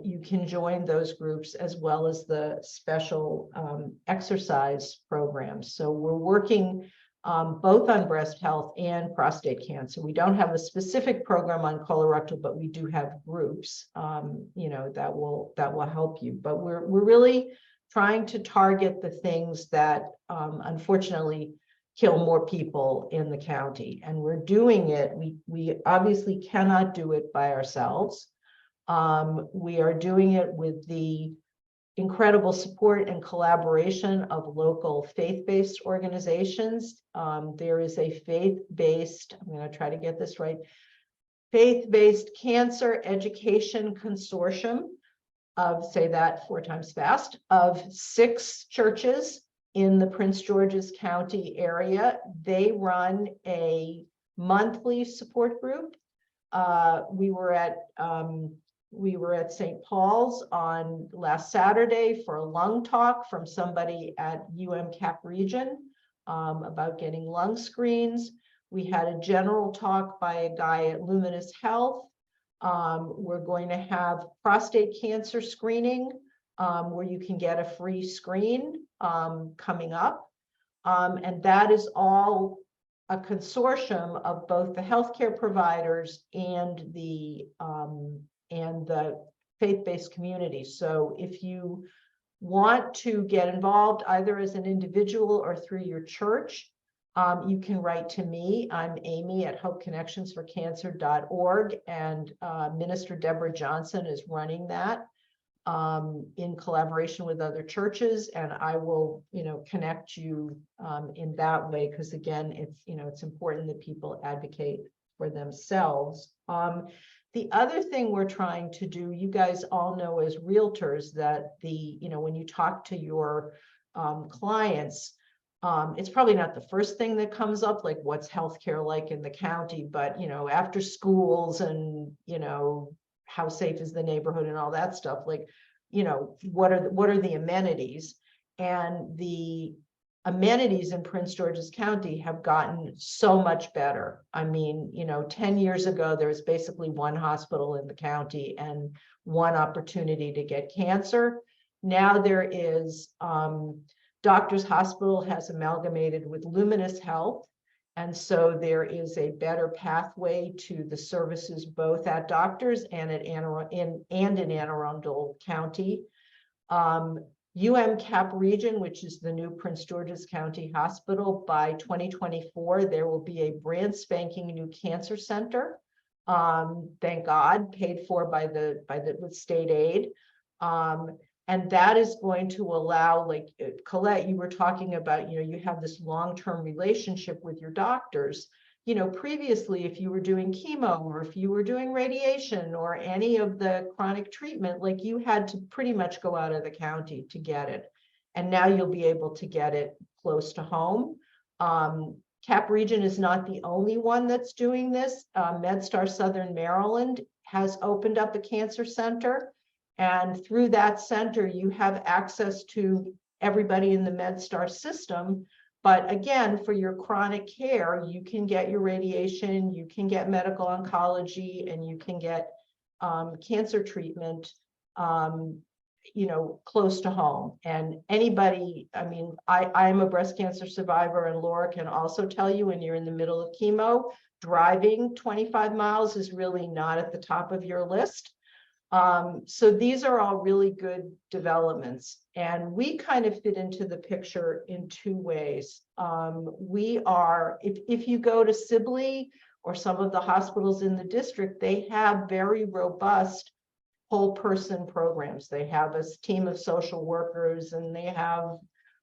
You can join those groups, as well as the special exercise programs. So we're working both on breast health and prostate cancer. We don't have a specific program on colorectal, but we do have groups, that will help you. But we're really trying to target the things that unfortunately kill more people in the county, and we're doing it. We obviously cannot do it by ourselves. We are doing it with the incredible support and collaboration of local faith-based organizations. There is a faith-based, I'm going to try to get this right, Faith-Based Cancer Education Consortium of, say that 4 times fast, of 6 churches in the Prince George's County area. They run a monthly support group. We were at St. Paul's on last Saturday for a lung talk from somebody at Cap Region about getting lung screens. We had a general talk by a guy at Luminous Health. We're going to have prostate cancer screening where you can get a free screen coming up. And that is all a consortium of both the healthcare providers and the faith-based community. So if you want to get involved either as an individual or through your church, you can write to me. I'm Amy at hopeconnectionsforcancer.org, and Minister Deborah Johnson is running that in collaboration with other churches, and I will, connect you in that way, because again, it's important that people advocate for themselves. The other thing we're trying to do, you guys all know as realtors that when you talk to your clients, it's probably not the first thing that comes up, like what's healthcare like in the county, but after schools and how safe is the neighborhood and all that stuff, like what are the amenities? And the amenities in Prince George's County have gotten so much better. I mean, 10 years ago, there was basically one hospital in the county and one opportunity to get cancer. Now there is Doctors Hospital has amalgamated with Luminous Health. And so there is a better pathway to the services both at Doctors and in Anne Arundel County. Cap Region, which is the new Prince George's County Hospital, by 2024, there will be a brand spanking new cancer center. Thank God, paid for with state aid. And that is going to allow, like Colette, you were talking about, you have this long-term relationship with your doctors. Previously, if you were doing chemo or if you were doing radiation or any of the chronic treatment, like you had to pretty much go out of the county to get it. And now you'll be able to get it close to home. Cap Region is not the only one that's doing this. MedStar Southern Maryland has opened up a cancer center. And through that center, you have access to everybody in the MedStar system. But again, for your chronic care, you can get your radiation, you can get medical oncology, and you can get cancer treatment, close to home. And anybody, I mean, I'm a breast cancer survivor, and Laura can also tell you when you're in the middle of chemo, driving 25 miles is really not at the top of your list. So these are all really good developments, and we kind of fit into the picture in 2 ways. We are, if you go to Sibley or some of the hospitals in the district, they have very robust whole person programs. They have a team of social workers, and they have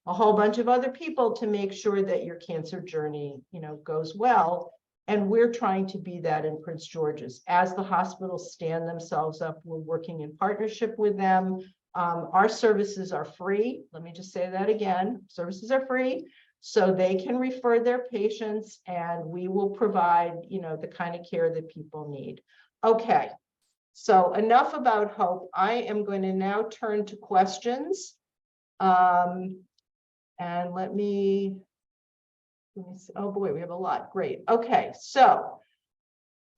a whole bunch of other people to make sure that your cancer journey, goes well. And we're trying to be that in Prince George's. As the hospitals stand themselves up, we're working in partnership with them. Our services are free. Let me just say that again. Services are free, so they can refer their patients, and we will provide, the kind of care that people need. Okay, so enough about Hope. I am going to now turn to questions. And let me see. Oh boy, we have a lot. Great. Okay, so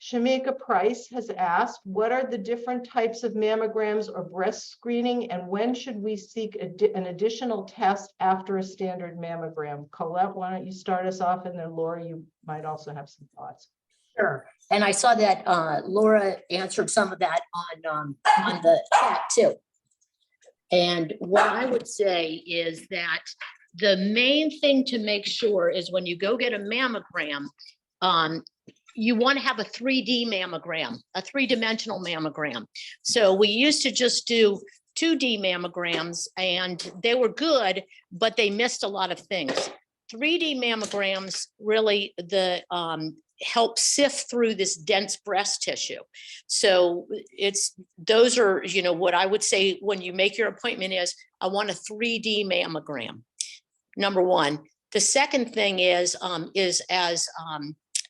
Shamika Price has asked, what are the different types of mammograms or breast screening, and when should we seek an additional test after a standard mammogram? Colette, why don't you start us off, and then Laura, you might also have some thoughts. Sure. And I saw that Laura answered some of that on the chat too. And what I would say is that the main thing to make sure is when you go get a mammogram, you want to have a 3D mammogram, a 3-dimensional mammogram. So we used to just do 2D mammograms, and they were good, but they missed a lot of things. 3D mammograms, really, help sift through this dense breast tissue. So those are, what I would say when you make your appointment is, I want a 3D mammogram, number one. The second thing is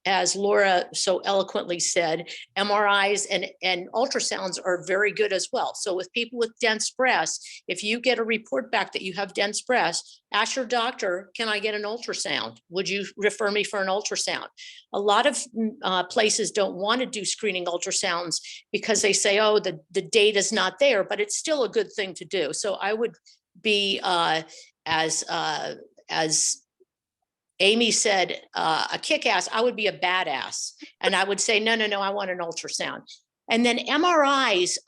as Laura so eloquently said, MRIs and ultrasounds are very good as well. So with people with dense breasts, if you get a report back that you have dense breasts, ask your doctor, can I get an ultrasound? Would you refer me for an ultrasound? A lot of places don't want to do screening ultrasounds because they say, oh, the data's not there, but it's still a good thing to do. So I would be as Amy said, a kick-ass, I would be a badass. And I would say, no, I want an ultrasound. And then MRIs,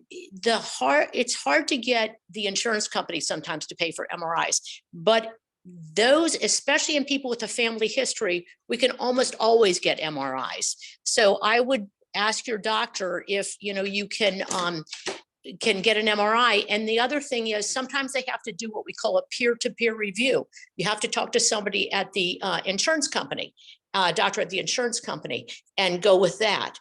it's hard to get the insurance company sometimes to pay for MRIs, but those, especially in people with a family history, we can almost always get MRIs. So I would ask your doctor if, you can get an MRI. And the other thing is sometimes they have to do what we call a peer-to-peer review. You have to talk to somebody at the insurance company, doctor at the insurance company, and go with that.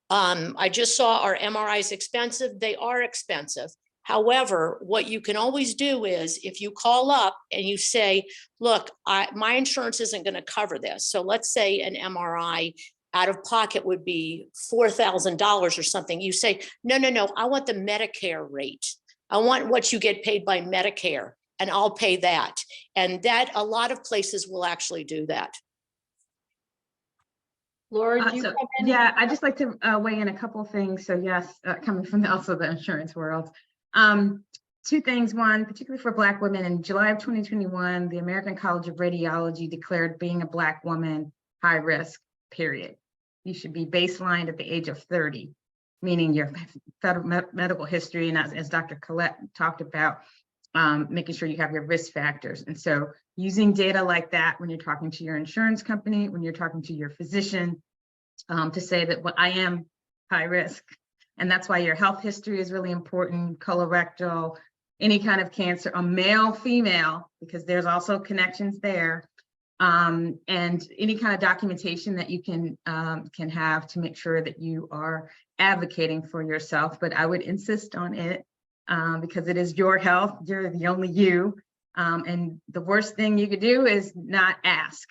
I just saw our MRIs expensive. They are expensive. However, what you can always do is if you call up and you say, look, my insurance isn't going to cover this. So let's say an MRI out of pocket would be $4,000 or something. You say, no, I want the Medicare rate. I want what you get paid by Medicare, and I'll pay that. And that a lot of places will actually do that. Laura, do you So, have any? yeah, I'd just like to weigh in a couple of things. So yes, coming from also the insurance world. Two things. One, particularly for Black women, in July of 2021, the American College of Radiology declared being a Black woman high risk, period. You should be baselined at the age of 30, meaning your medical history, and as Dr. Collette talked about, making sure you have your risk factors. And so using data like that when you're talking to your insurance company, when you're talking to your physician, to say that I am high risk. And that's why your health history is really important, colorectal, any kind of cancer, a male, female, because there's also connections there. And any kind of documentation that you can have to make sure that you are advocating for yourself. But I would insist on it because it is your health. You're the only you. And the worst thing you could do is not ask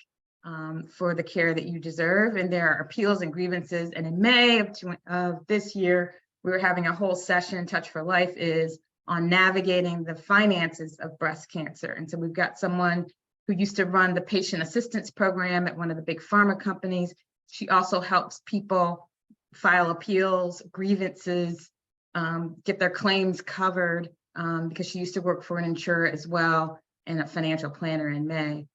for the care that you deserve. And there are appeals and grievances. And in May of this year, we were having a whole session, Touch for Life is on navigating the finances of breast cancer. And so we've got someone who used to run the patient assistance program at one of the big pharma companies. She also helps people file appeals, grievances, get their claims covered because she used to work for an insurer as well and a financial planner in May.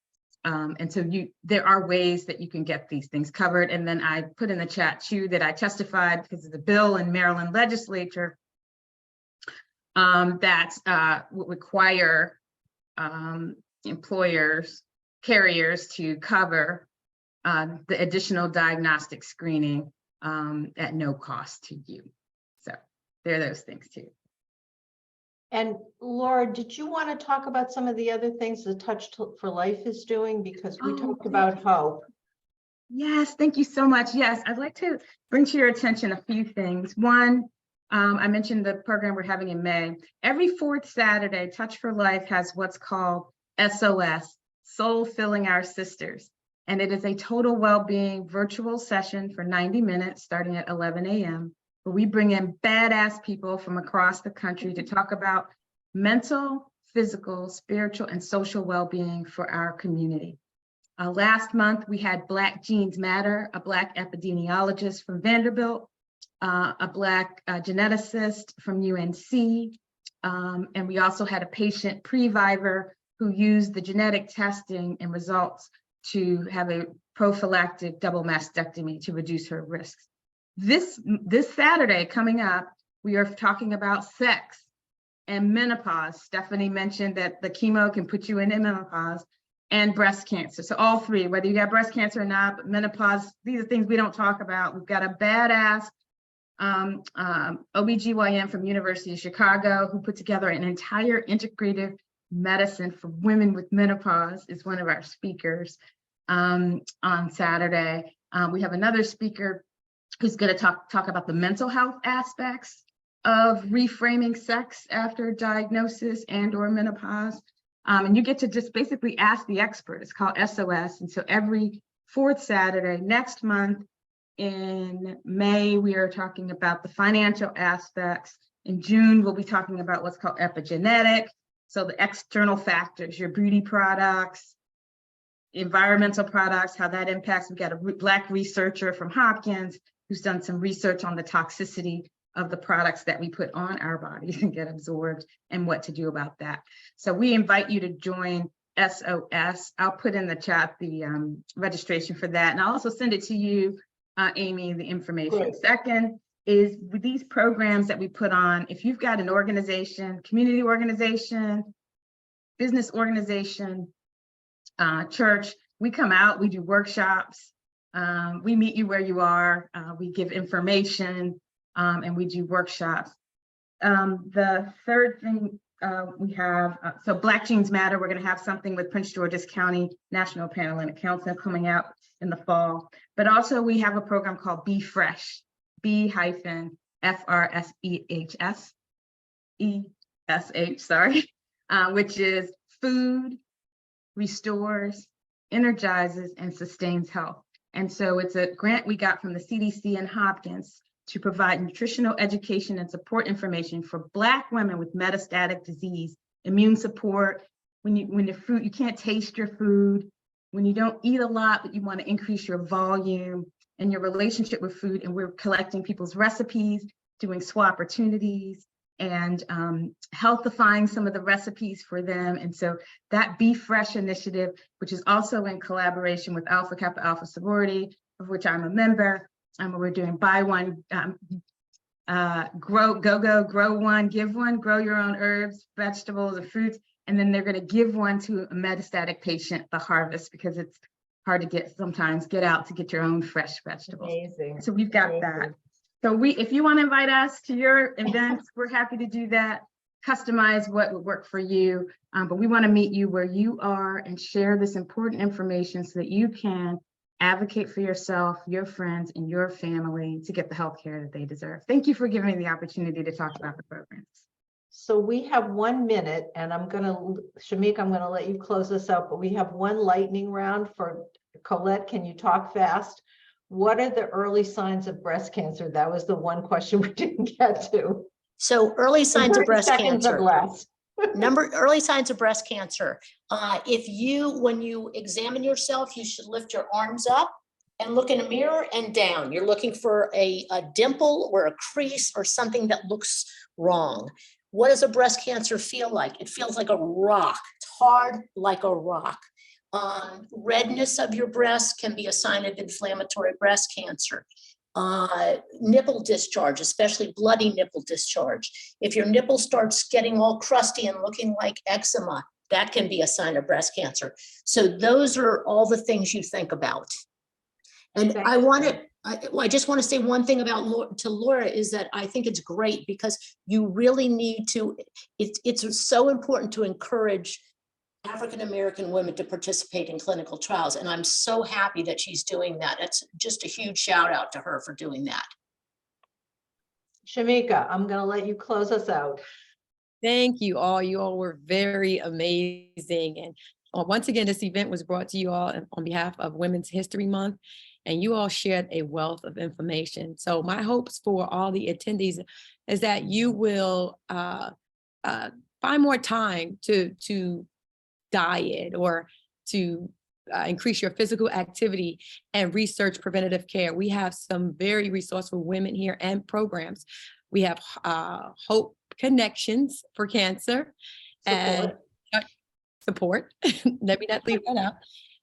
And so there are ways that you can get these things covered. And then I put in the chat too that I testified because of the bill in Maryland legislature that would require carriers to cover the additional diagnostic screening at no cost to you. So there are those things too. And Laura, did you want to talk about some of the other things the Touch for Life is doing? Because we talked about hope. Yes, thank you so much. Yes, I'd like to bring to your attention a few things. One, I mentioned the program we're having in May. Every fourth Saturday, Touch for Life has what's called SOS, Soul Filling Our Sisters. And it is a total well-being virtual session for 90 minutes starting at 11 a.m. where we bring in badass people from across the country to talk about mental, physical, spiritual, and social well-being for our community. Last month, we had Black Genes Matter, a Black epidemiologist from Vanderbilt, a Black geneticist from UNC, and we also had a patient pre-Viver who used the genetic testing and results to have a prophylactic double mastectomy to reduce her risks. This Saturday coming up, we are talking about sex and menopause. Stephanie mentioned that the chemo can put you in menopause, and breast cancer. So all three, whether you got breast cancer or not, but menopause, these are things we don't talk about. We've got a badass OBGYN from University of Chicago who put together an entire integrative medicine for women with menopause, is one of our speakers on Saturday. We have another speaker who's going to talk about the mental health aspects of reframing sex after diagnosis and or menopause. And you get to just basically ask the expert. It's called SOS. And so every fourth Saturday next month in May, we are talking about the financial aspects. In June, we'll be talking about what's called epigenetic. So the external factors, your beauty products, environmental products, how that impacts. We've got a Black researcher from Hopkins who's done some research on the toxicity of the products that we put on our bodies and get absorbed and what to do about that. So we invite you to join SOS. I'll put in the chat the registration for that, and I'll also send it to you, Amy, the information. Great. Second is with these programs that we put on, if you've got an organization, community organization, business organization, church, we come out, we do workshops, we meet you where you are, we give information, and we do workshops. The third thing we have, so Black Genes Matter, we're going to have something with Prince George's County National Panhellenic Council coming out in the fall. But also we have a program called Be Fresh, B-FRSEHS, sorry, which is food, restores, energizes, and sustains health. And so it's a grant we got from the CDC and Hopkins to provide nutritional education and support information for Black women with metastatic disease, immune support, when the food, you can't taste your food, when you don't eat a lot, but you want to increase your volume and your relationship with food. And we're collecting people's recipes, doing swap opportunities, and healthifying some of the recipes for them. And so that Be Fresh initiative, which is also in collaboration with Alpha Kappa Alpha Sorority, of which I'm a member, we're doing buy one, grow one, give one, grow your own herbs, vegetables, and fruits. And then they're going to give one to a metastatic patient, the harvest, because it's hard to get out to get your own fresh vegetables. Amazing. So we've got that. So if you want to invite us to your events, we're happy to do that. Customize what would work for you. But we want to meet you where you are and share this important information so that you can advocate for yourself, your friends, and your family to get the health care that they deserve. Thank you for giving me the opportunity to talk about the programs. So we have 1 minute, and Shamik, I'm gonna let you close this out, but we have one lightning round for Colette. Can you talk fast? What are the early signs of breast cancer? That was the one question we didn't get to. So early signs of 30 breast seconds or cancer. less. Early signs of breast cancer. When you examine yourself, you should lift your arms up and look in a mirror and down. You're looking for a dimple or a crease or something that looks wrong. What does a breast cancer feel like? It feels like a rock. It's hard like a rock. Redness of your breast can be a sign of inflammatory breast cancer. Nipple discharge, especially bloody nipple discharge. If your nipple starts getting all crusty and looking like eczema, that can be a sign of breast cancer. So those are all the things you think about. And I just want to say one thing about to Laura is that I think it's great because you really need to, it's so important to encourage African-American women to participate in clinical trials. And I'm so happy that she's doing that. It's just a huge shout out to her for doing that. Shamika, I'm gonna let you close us out. Thank you all. You all were very amazing. And once again, this event was brought to you all on behalf of Women's History Month, and you all shared a wealth of information. So my hopes for all the attendees is that you will find more time to diet or to increase your physical activity and research preventative care. We have some very resourceful women here and programs. We have Hope Connections for Cancer and support. Let me not leave that out.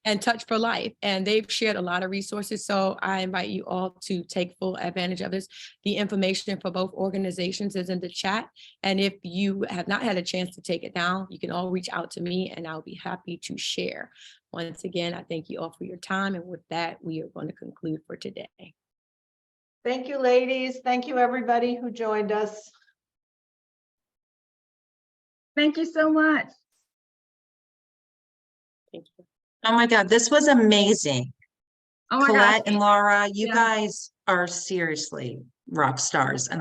And Touch for Life. And they've shared a lot of resources. So I invite you all to take full advantage of this. The information for both organizations is in the chat. And if you have not had a chance to take it down, you can all reach out to me and I'll be happy to share. Once again, I thank you all for your time. And with that, we are going to conclude for today. Thank you, ladies. Thank you, everybody who joined us. Thank you so much. Thank you. Oh my God, this was amazing. Oh my gosh. Colette and Laura, you Yeah. guys are seriously rock stars, and